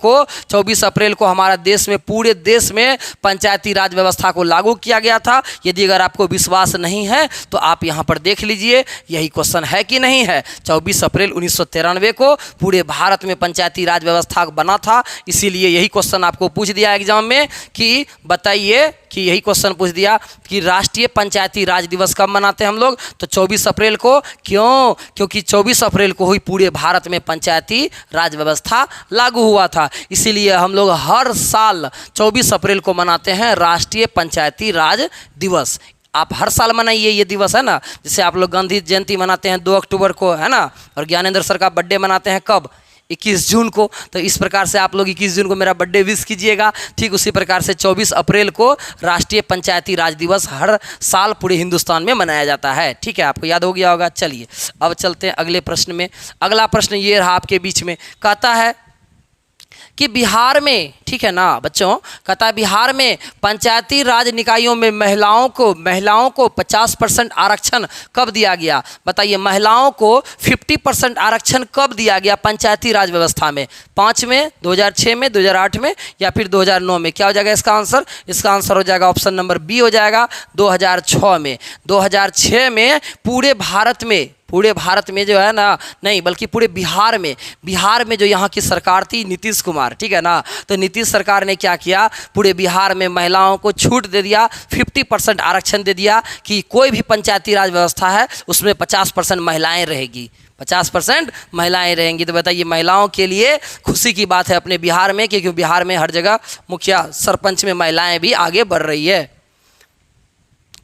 को हमारा देश में, पूरे देश में पंचायती राज व्यवस्था को लागू किया गया था। यदि अगर आपको विश्वास नहीं है तो आप यहाँ पर देख लीजिए, यही क्वेश्चन है कि नहीं है। 24 अप्रैल 1993 को पूरे भारत में पंचायती राज व्यवस्था बना था। इसीलिए यही क्वेश्चन आपको पूछ दिया एग्जाम में कि बताइए, कि यही क्वेश्चन पूछ दिया कि राष्ट्रीय पंचायती राज दिवस कब मनाते हैं हम लोग? तो 24 अप्रैल को। क्यों? क्योंकि 24 अप्रैल को ही पूरे भारत में पंचायती राज व्यवस्था लागू हुआ था। इसीलिए हम लोग हर साल 24 अप्रैल को मनाते हैं राष्ट्रीय पंचायती राज दिवस। आप हर साल मनाइए ये दिवस, है ना। जैसे आप लोग गांधी जयंती मनाते हैं 2 अक्टूबर को, है ना, और ज्ञानेंद्र सर का बर्थडे मनाते हैं कब? 21 जून को। तो इस प्रकार से आप लोग 21 जून को मेरा बर्थडे विश कीजिएगा। ठीक उसी प्रकार से 24 अप्रैल को राष्ट्रीय पंचायती राज दिवस हर साल पूरे हिंदुस्तान में मनाया जाता है। ठीक है, आपको याद हो गया होगा। चलिए अब चलते हैं अगले प्रश्न में। अगला प्रश्न ये रहा आपके बीच में, कहता है कि बिहार में, ठीक है ना बच्चों, कहता है बिहार में पंचायती राज निकायों में महिलाओं को 50% आरक्षण कब दिया गया? बताइए महिलाओं को 50% आरक्षण कब दिया गया पंचायती राज व्यवस्था में? 5 में, 2006 में, 2008 में या फिर 2009 में? क्या हो जाएगा इसका आंसर? इसका आंसर हो जाएगा ऑप्शन नंबर बी हो जाएगा 2006 में। 2006 में पूरे भारत में जो है ना, नहीं बल्कि पूरे बिहार में जो यहाँ की सरकार थी नीतीश कुमार, ठीक है ना, तो नीतीश सरकार ने क्या किया, पूरे बिहार में महिलाओं को छूट दे दिया, 50% आरक्षण दे दिया कि कोई भी पंचायती राज व्यवस्था है उसमें 50% महिलाएं रहेगी, 50% महिलाएं रहेंगी। तो बताइए महिलाओं के लिए खुशी की बात है अपने बिहार में, क्योंकि बिहार में हर जगह मुखिया सरपंच में महिलाएं भी आगे बढ़ रही है।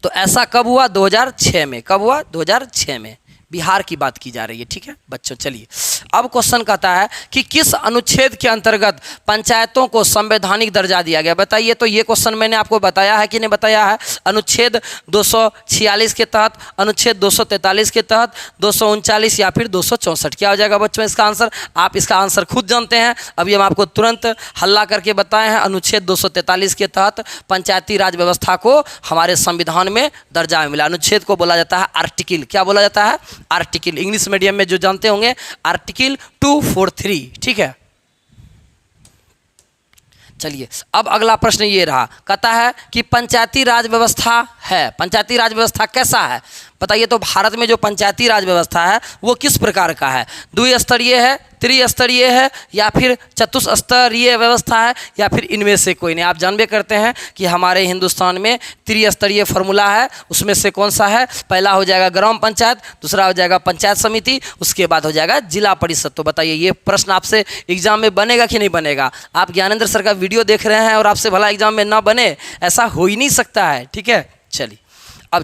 तो ऐसा कब हुआ? 2006 में। कब हुआ? 2006 में। बिहार की बात की जा रही है। ठीक है बच्चों, चलिए अब क्वेश्चन कहता है कि किस अनुच्छेद के अंतर्गत पंचायतों को संवैधानिक दर्जा दिया गया? बताइए। तो ये क्वेश्चन मैंने आपको बताया है कि नहीं बताया है? अनुच्छेद 246 के तहत, अनुच्छेद 243 के तहत, 239 या फिर 264। क्या हो जाएगा बच्चों इसका आंसर? आप इसका आंसर खुद जानते हैं, अभी हम आपको तुरंत हल्ला करके बताए हैं। अनुच्छेद 243 के तहत पंचायती राज व्यवस्था को हमारे संविधान में दर्जा मिला। अनुच्छेद को बोला जाता है आर्टिकल। क्या बोला जाता है? आर्टिकल। इंग्लिश मीडियम में जो जानते होंगे आर्टिकल 243। ठीक है, चलिए अब अगला प्रश्न ये रहा, कहता है कि पंचायती राज व्यवस्था है। पंचायती राज व्यवस्था कैसा है बताइए। तो भारत में जो पंचायती राज व्यवस्था है वो किस प्रकार का है? द्विस्तरीय है, त्रिस्तरीय है, या फिर चतुस्तरीय व्यवस्था है, या फिर इनमें से कोई नहीं। आप जानबे करते हैं कि हमारे हिंदुस्तान में त्रिस्तरीय फॉर्मूला है, उसमें से कौन सा है? पहला हो जाएगा ग्राम पंचायत, दूसरा हो जाएगा पंचायत समिति, उसके बाद हो जाएगा जिला परिषद। तो बताइए ये प्रश्न आपसे एग्जाम में बनेगा कि नहीं बनेगा? आप ज्ञानेंद्र सर का वीडियो देख रहे हैं और आपसे भला एग्जाम में ना बने, ऐसा हो ही नहीं सकता है। ठीक है, चलिए अब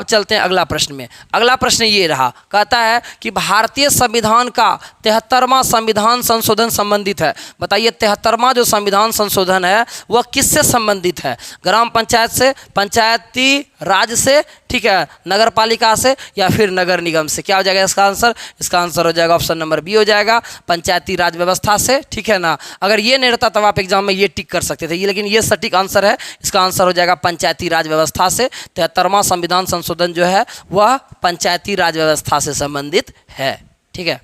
चलते हैं अगला प्रश्न में। अगला प्रश्न ये रहा, कहता है कि भारतीय संविधान का 73वां संविधान संशोधन संबंधित है। बताइए 73वां जो संविधान संशोधन है वह किससे संबंधित है? ग्राम पंचायत से, पंचायती राज से, ठीक है, नगर पालिका से, या फिर नगर निगम से? क्या हो जाएगा इसका आंसर? इसका आंसर हो जाएगा ऑप्शन नंबर बी हो जाएगा, पंचायती राज व्यवस्था से। ठीक है ना? अगर ये नहीं रहता तब आप एग्जाम में ये टिक कर सकते थे, लेकिन ये सटीक आंसर है। इसका आंसर हो जाएगा पंचायती राज व्यवस्था से। 73वां संविधान संशोधन जो है वह पंचायती राज व्यवस्था से संबंधित है। ठीक है,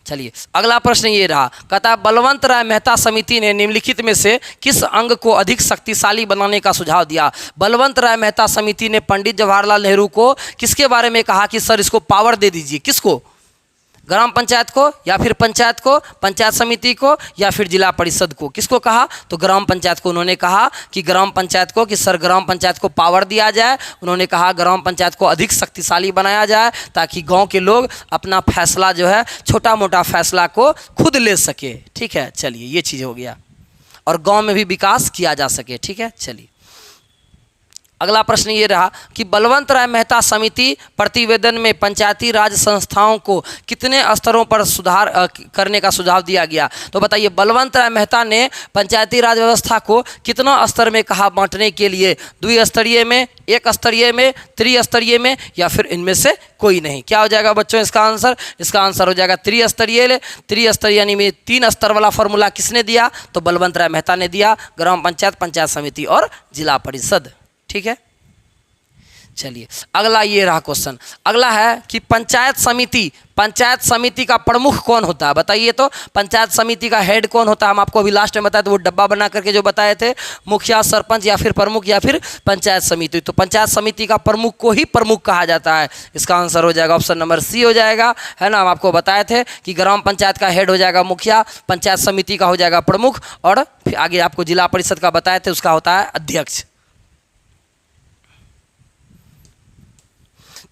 चलिए अगला प्रश्न ये रहा, कहता है बलवंत राय मेहता समिति ने निम्नलिखित में से किस अंग को अधिक शक्तिशाली बनाने का सुझाव दिया? बलवंत राय मेहता समिति ने पंडित जवाहरलाल नेहरू को किसके बारे में कहा कि सर इसको पावर दे दीजिए? किसको? ग्राम पंचायत को, या फिर पंचायत को, पंचायत समिति को, या फिर जिला परिषद को? किसको कहा? तो ग्राम पंचायत को उन्होंने कहा कि ग्राम पंचायत को, कि सर ग्राम पंचायत को पावर दिया जाए। उन्होंने कहा ग्राम पंचायत को अधिक शक्तिशाली बनाया जाए ताकि गांव के लोग अपना फैसला जो है, छोटा मोटा फैसला को खुद ले सके। ठीक है, चलिए ये चीज़ हो गया, और गाँव में भी विकास किया जा सके। ठीक है, चलिए अगला प्रश्न ये रहा कि बलवंत राय मेहता समिति प्रतिवेदन में पंचायती राज संस्थाओं को कितने स्तरों पर सुधार करने का सुझाव दिया गया? तो बताइए बलवंत राय मेहता ने पंचायती राज व्यवस्था को कितना स्तर में कहा बांटने के लिए? द्विस्तरीय में, एक स्तरीय में, त्रिस्तरीय में, या फिर इनमें से कोई नहीं? क्या हो जाएगा बच्चों इसका आंसर? इसका आंसर हो जाएगा त्रिस्तरीय। त्रिस्तरीय यानी में 3 स्तर वाला फॉर्मूला किसने दिया? तो बलवंत राय मेहता ने दिया, ग्राम पंचायत, पंचायत समिति और जिला परिषद। ठीक है, चलिए अगला ये रहा क्वेश्चन। अगला है कि पंचायत समिति का प्रमुख कौन होता है? बताइए तो पंचायत समिति का हेड कौन होता है? हम आपको अभी लास्ट में बताए थे, वो डब्बा बना करके जो बताए थे, मुखिया, सरपंच, या फिर प्रमुख, या फिर पंचायत समिति। तो पंचायत समिति का प्रमुख को ही प्रमुख कहा जाता है। इसका आंसर हो जाएगा ऑप्शन नंबर सी हो जाएगा, है ना? हम आपको बताए थे कि ग्राम पंचायत का हेड हो जाएगा मुखिया, पंचायत समिति का हो जाएगा प्रमुख, और फिर आगे आपको जिला परिषद का बताए थे, उसका होता है अध्यक्ष।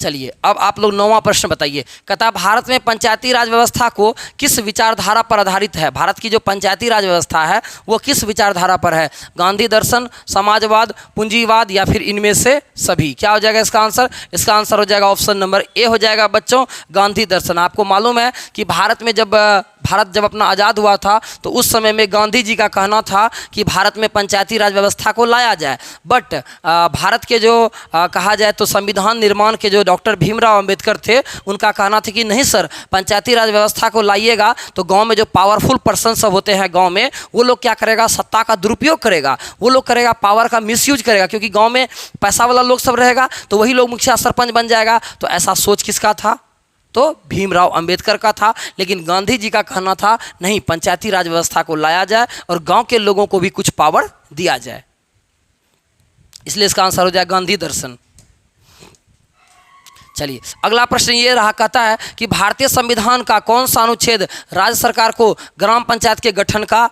चलिए अब आप लोग 9वां प्रश्न बताइए। कहता है भारत में पंचायती राज व्यवस्था को किस विचारधारा पर आधारित है? भारत की जो पंचायती राज व्यवस्था है वो किस विचारधारा पर है? गांधी दर्शन, समाजवाद, पूंजीवाद, या फिर इनमें से सभी? क्या हो जाएगा इसका आंसर? इसका आंसर हो जाएगा ऑप्शन नंबर ए हो जाएगा बच्चों, गांधी दर्शन। आपको मालूम है कि भारत जब अपना आज़ाद हुआ था तो उस समय में गांधी जी का कहना था कि भारत में पंचायती राज व्यवस्था को लाया जाए। बट भारत के जो कहा जाए तो संविधान निर्माण के जो डॉक्टर भीमराव अंबेडकर थे, उनका कहना था कि नहीं सर, पंचायती राज व्यवस्था को लाइएगा तो गांव में जो पावरफुल पर्सन सब होते हैं गांव में, वो लोग क्या करेगा? सत्ता का दुरुपयोग करेगा, वो लोग करेगा पावर का मिसयूज करेगा, क्योंकि गांव में पैसा वाला लोग सब रहेगा तो वही लोग मुखिया सरपंच बन जाएगा। तो ऐसा सोच किसका था? तो भीमराव अंबेडकर का था। लेकिन गांधी जी का कहना था नहीं, पंचायती राज व्यवस्था को लाया जाए और गांव के लोगों को भी कुछ पावर दिया जाए। इसलिए इसका आंसर हो जाए गांधी दर्शन। चलिए अगला प्रश्न ये रहा, कहता है कि भारतीय संविधान का कौन सा अनुच्छेद राज्य सरकार को ग्राम पंचायत के गठन का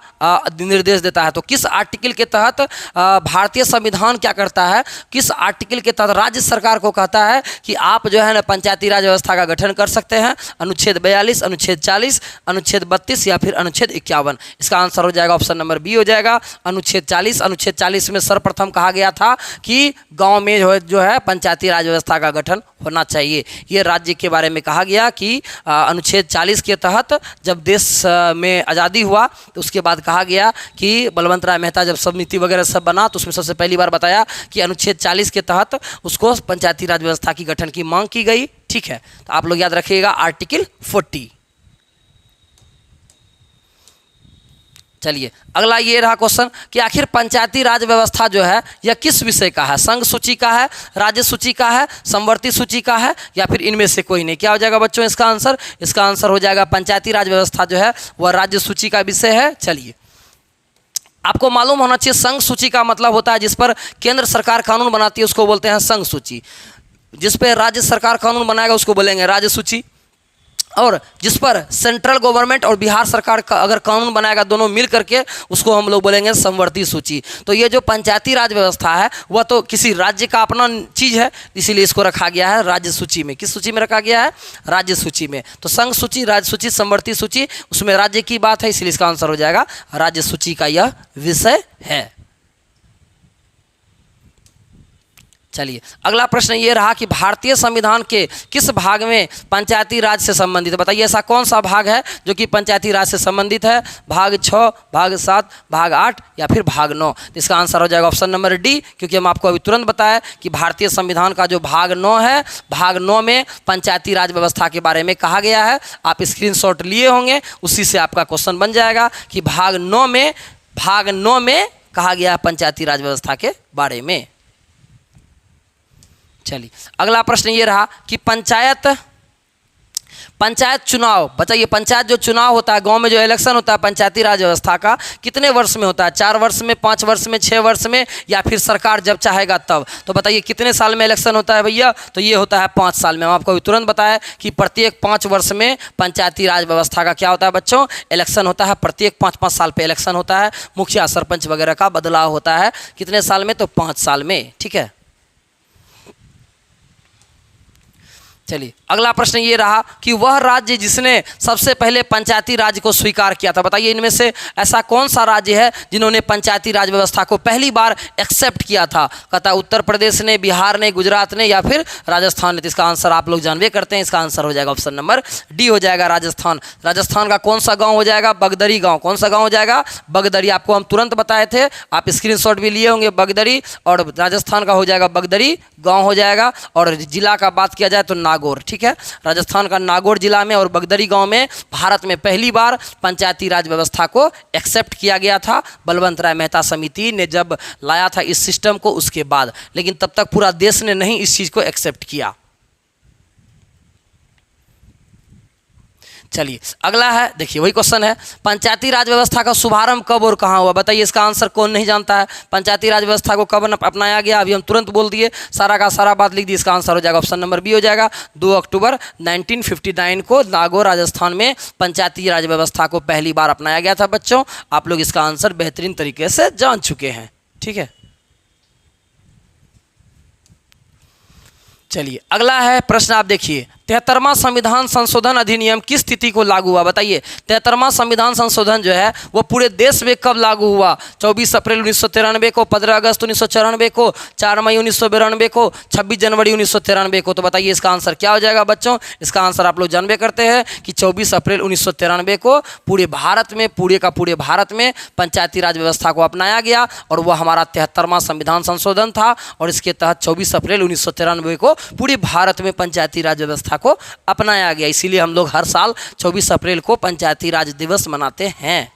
निर्देश देता है? तो किस आर्टिकल के तहत भारतीय संविधान क्या करता है, किस आर्टिकल के तहत राज्य सरकार को कहता है कि आप जो है ना पंचायती राज व्यवस्था का गठन कर सकते हैं? अनुच्छेद 42, अनुच्छेद 40, अनुच्छेद 32, या फिर अनुच्छेद 51? इसका आंसर हो जाएगा ऑप्शन नंबर बी हो जाएगा, अनुच्छेद 40। अनुच्छेद 40 में सर्वप्रथम कहा गया था कि गाँव में जो है पंचायती राज व्यवस्था का गठन होना चाहिए। ये राज्य के बारे में कहा गया कि अनुच्छेद 40 के तहत जब देश में आज़ादी हुआ तो उसके बाद कहा गया कि बलवंत राय मेहता जब समिति वगैरह सब बना तो उसमें सबसे पहली बार बताया कि अनुच्छेद 40 के तहत उसको पंचायती राज व्यवस्था की गठन की मांग की गई। ठीक है, तो आप लोग याद रखिएगा आर्टिकल 40। चलिए अगला ये रहा क्वेश्चन कि आखिर पंचायती राज व्यवस्था जो है यह किस विषय का है? संघ सूची का है, राज्य सूची का है, समवर्ती सूची का है, या फिर इनमें से कोई नहीं? क्या हो जाएगा बच्चों इसका आंसर? इसका आंसर हो जाएगा पंचायती राज व्यवस्था जो है वह राज्य सूची का विषय है। चलिए आपको मालूम होना चाहिए संघ सूची का मतलब होता है जिस पर केंद्र सरकार कानून बनाती है उसको बोलते हैं संघ सूची, जिस पर राज्य सरकार कानून बनाएगा उसको बोलेंगे राज्य सूची, और जिस पर सेंट्रल गवर्नमेंट और बिहार सरकार का अगर कानून बनाएगा दोनों मिल करके उसको हम लोग बोलेंगे समवर्ती सूची। तो ये जो पंचायती राज व्यवस्था है वह तो किसी राज्य का अपना चीज़ है, इसीलिए इसको रखा गया है राज्य सूची में। किस सूची में रखा गया है? राज्य सूची में। तो संघ सूची, राज्य सूची, समवर्ती सूची, उसमें राज्य की बात है, इसलिए इसका आंसर हो जाएगा राज्य सूची का यह विषय है। चलिए अगला प्रश्न ये रहा कि भारतीय संविधान के किस भाग में पंचायती राज से संबंधित है? बताइए ऐसा कौन सा भाग है जो कि पंचायती राज से संबंधित है? भाग 6, भाग 7, भाग 8 या फिर भाग 9? तो इसका आंसर हो जाएगा ऑप्शन नंबर डी, क्योंकि हम आपको अभी तुरंत बताया कि भारतीय संविधान का जो भाग 9 है, भाग 9 में पंचायती राज व्यवस्था के बारे में कहा गया है। आप स्क्रीनशॉट लिए होंगे, उसी से आपका क्वेश्चन बन जाएगा कि भाग 9 में कहा गया है पंचायती राज व्यवस्था के बारे में। चलिए अगला प्रश्न ये रहा कि पंचायत चुनाव, बताइए पंचायत जो चुनाव होता है, गांव में जो इलेक्शन होता है पंचायती राज व्यवस्था का, कितने वर्ष में होता है? 4 वर्ष में, 5 वर्ष में, 6 वर्ष में, या फिर सरकार जब चाहेगा तब? तो बताइए कितने साल में इलेक्शन होता है भैया? तो ये होता है 5 साल में। हम आपको अभी तुरंत बताया कि प्रत्येक 5 वर्ष में पंचायती राज व्यवस्था का क्या होता है बच्चों? इलेक्शन होता है। प्रत्येक 5-5 साल पर इलेक्शन होता है, मुखिया सरपंच वगैरह का बदलाव होता है। कितने साल में? तो 5 साल में। ठीक है, चलिए अगला प्रश्न ये रहा कि वह राज्य जिसने सबसे पहले पंचायती राज को स्वीकार किया था। बताइए इनमें से ऐसा कौन सा राज्य है जिन्होंने पंचायती राज व्यवस्था को पहली बार एक्सेप्ट किया था? कहता उत्तर प्रदेश ने, बिहार ने, गुजरात ने या फिर राजस्थान ने? तो इसका आंसर आप लोग जानवे करते हैं, इसका आंसर हो जाएगा ऑप्शन नंबर डी हो जाएगा राजस्थान। राजस्थान का कौन सा गाँव हो जाएगा? बगदरी गाँव। कौन सा गाँव हो जाएगा? बगदरी। आपको हम तुरंत बताए थे, आप स्क्रीनशॉट भी लिए होंगे। बगदरी, और राजस्थान का हो जाएगा बगदरी गाँव हो जाएगा। और जिला का बात किया जाए तो नागौर। ठीक है, राजस्थान का नागौर जिला में और बगदरी गांव में भारत में पहली बार पंचायती राज व्यवस्था को एक्सेप्ट किया गया था। बलवंत राय मेहता समिति ने जब लाया था इस सिस्टम को उसके बाद, लेकिन तब तक पूरा देश ने नहीं इस चीज को एक्सेप्ट किया। चलिए अगला है, देखिए वही क्वेश्चन है, पंचायती राज व्यवस्था का शुभारंभ कब और कहाँ हुआ? बताइए इसका आंसर कौन नहीं जानता है? पंचायती राज व्यवस्था को कब अपनाया गया? अभी हम तुरंत बोल दिए, सारा का सारा बात लिख दी। इसका आंसर हो जाएगा ऑप्शन नंबर बी हो जाएगा। 2 अक्टूबर 1959 को नागौर राजस्थान में पंचायती राज व्यवस्था को पहली बार अपनाया गया था। बच्चों आप लोग इसका आंसर बेहतरीन तरीके से जान चुके हैं। ठीक है, चलिए अगला है प्रश्न, आप देखिए 73वां संविधान संशोधन अधिनियम किस तिथि को लागू हुआ? बताइए 73वां संविधान संशोधन जो है वो पूरे देश में कब लागू हुआ? 24 अप्रैल 1993 को, 15 अगस्त 1994 को, 4 मई 1992 को, 26 जनवरी 1993 को? तो बताइए इसका आंसर क्या हो जाएगा बच्चों? इसका आंसर आप लोग जानबे करते हैं कि 24 अप्रैल 1993 को पूरे भारत में, पूरे भारत में पंचायती राज व्यवस्था को अपनाया गया और वह हमारा 73वां संविधान संशोधन था। और इसके तहत 24 अप्रैल 1993 को पूरे भारत में पंचायती राज व्यवस्था को अपनाया गया। इसीलिए हम लोग हर साल 24 अप्रैल को पंचायती राज दिवस मनाते हैं।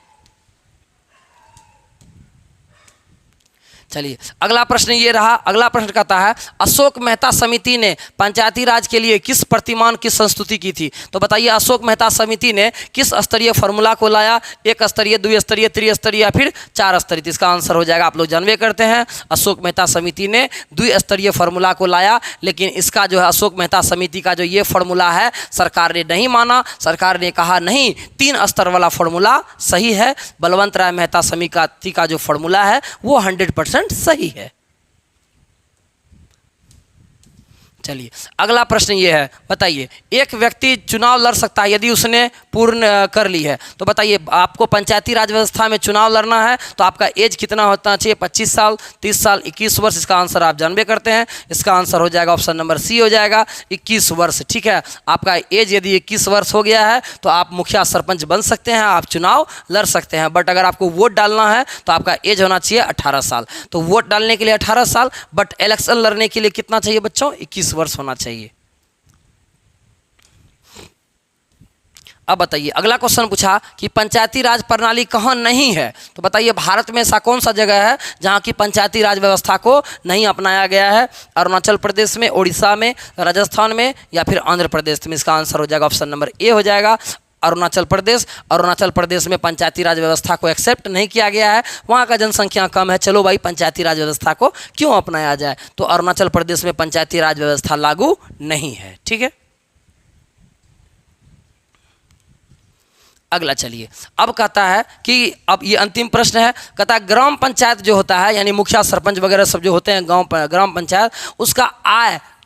चलिए अगला प्रश्न ये रहा, अगला प्रश्न कहता है अशोक मेहता समिति ने पंचायती राज के लिए किस प्रतिमान की संस्तुति की थी? तो बताइए अशोक मेहता समिति ने किस स्तरीय फॉर्मूला को लाया? 1 स्तरीय, 2 स्तरीय, 3 स्तरीय या फिर 4 स्तरीय? इसका आंसर हो जाएगा, आप लोग जानवे करते हैं, अशोक मेहता समिति ने 2 स्तरीय फॉर्मूला को लाया। लेकिन इसका जो है अशोक मेहता समिति का जो ये फॉर्मूला है सरकार ने नहीं माना। सरकार ने कहा नहीं, 3 स्तर वाला फॉर्मूला सही है। बलवंत राय मेहता समिति का जो फॉर्मूला है वो 100% सही है। चलिए अगला प्रश्न ये है, बताइए एक व्यक्ति चुनाव लड़ सकता है यदि उसने पूर्ण कर ली है। तो बताइए आपको पंचायती राज व्यवस्था में चुनाव लड़ना है तो आपका एज कितना होना चाहिए? 25 साल, 30 साल, 21 वर्ष? इसका आंसर आप जानबे करते हैं, इसका आंसर हो जाएगा ऑप्शन नंबर सी हो जाएगा 21 वर्ष। ठीक है, आपका एज यदि 21 वर्ष हो गया है तो आप मुखिया सरपंच बन सकते हैं, आप चुनाव लड़ सकते हैं। बट अगर आपको वोट डालना है तो आपका एज होना चाहिए 18 साल। तो वोट डालने के लिए 18 साल, बट इलेक्शन लड़ने के लिए कितना चाहिए बच्चों? 21 वर्ष होना चाहिए। अब बताइए अगला क्वेश्चन पूछा कि पंचायती राज प्रणाली कहाँ नहीं है? तो बताइए भारत में ऐसा कौन सा जगह है जहाँ की पंचायती राज व्यवस्था को नहीं अपनाया गया है? अरुणाचल प्रदेश में, उड़ीसा में, राजस्थान में या फिर आंध्र प्रदेश में? इसका आंसर हो जाएगा ऑप्शन नंबर ए हो जाएगा अरुणाचल प्रदेश। अरुणाचल प्रदेश में पंचायती राज व्यवस्था को एक्सेप्ट नहीं किया गया है, वहाँ का जनसंख्या कम है। चलो भाई पंचायती राज व्यवस्था को क्यों अपनाया जाए, तो अरुणाचल प्रदेश में पंचायती राज व्यवस्था लागू नहीं है। ठीक है, अगला चलिए। अब कहता है कि अब ये अंतिम प्रश्न है, कहता है ग्राम पंचायत जो होता है यानी मुखिया सरपंच वगैरह सब जो होते हैं ग्राम पंचायत, उसका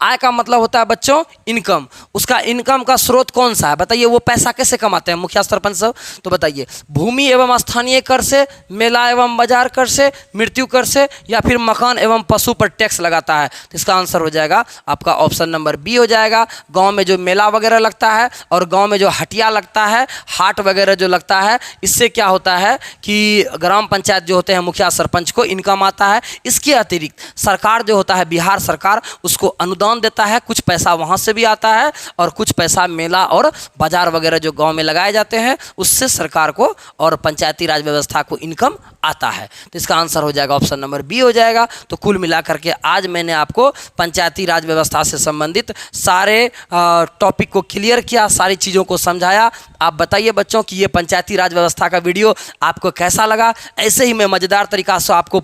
आय का मतलब होता है बच्चों इनकम। उसका इनकम का स्रोत कौन सा है बताइए, वो पैसा कैसे कमाते हैं मुखिया सरपंच सब, तो बताइए भूमि एवं स्थानीय कर से, मेला एवं बाजार कर से, मृत्यु कर से, या फिर मकान एवं पशु पर टैक्स लगाता है। तो इसका आंसर हो जाएगा आपका ऑप्शन नंबर बी हो जाएगा। गांव में जो मेला वगैरह लगता है और गांव में जो हटिया लगता है, हाट वगैरह जो लगता है, इससे क्या होता है कि ग्राम पंचायत जो होते हैं मुखिया सरपंच को इनकम आता है। इसके अतिरिक्त सरकार जो होता है बिहार सरकार उसको अनुदान देता है, कुछ पैसा वहाँ से भी आता है और कुछ पैसा मेला और बाजार वगैरह जो गांव में लगाए जाते हैं उससे सरकार को और पंचायती राज व्यवस्था को इनकम आता है। तो इसका आंसर हो जाएगा ऑप्शन नंबर बी हो जाएगा। तो कुल मिलाकर के आज मैंने आपको पंचायती राज व्यवस्था से संबंधित सारे टॉपिक को क्लियर किया, सारी चीज़ों को समझाया। आप बताइए बच्चों कि ये पंचायती राज व्यवस्था का वीडियो आपको कैसा लगा। ऐसे ही मैं मज़ेदार तरीका से आपको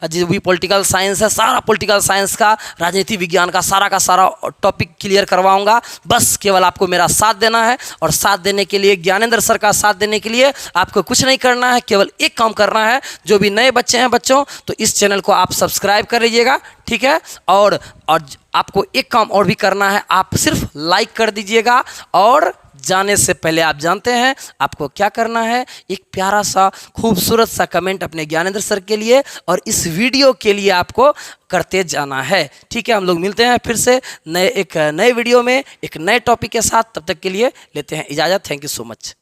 जो भी पॉलिटिकल साइंस है, सारा पॉलिटिकल साइंस का, राजनीति विज्ञान का सारा टॉपिक क्लियर करवाऊंगा। बस केवल आपको मेरा साथ देना है, और साथ देने के लिए, ज्ञानेंद्र सर का साथ देने के लिए आपको कुछ नहीं करना है, केवल एक काम करना है। जो भी नए बच्चे हैं बच्चों, तो इस चैनल को आप सब्सक्राइब कर लीजिएगा, ठीक है। और आपको एक काम और भी करना है, आप सिर्फ लाइक कर दीजिएगा। और जाने से पहले आप जानते हैं आपको क्या करना है, एक प्यारा सा खूबसूरत सा कमेंट अपने ज्ञानेंद्र सर के लिए और इस वीडियो के लिए आपको करते जाना है, ठीक है। हम लोग मिलते हैं फिर से एक नए वीडियो में एक नए टॉपिक के साथ। तब तक के लिए लेते हैं इजाज़त। Thank you so much.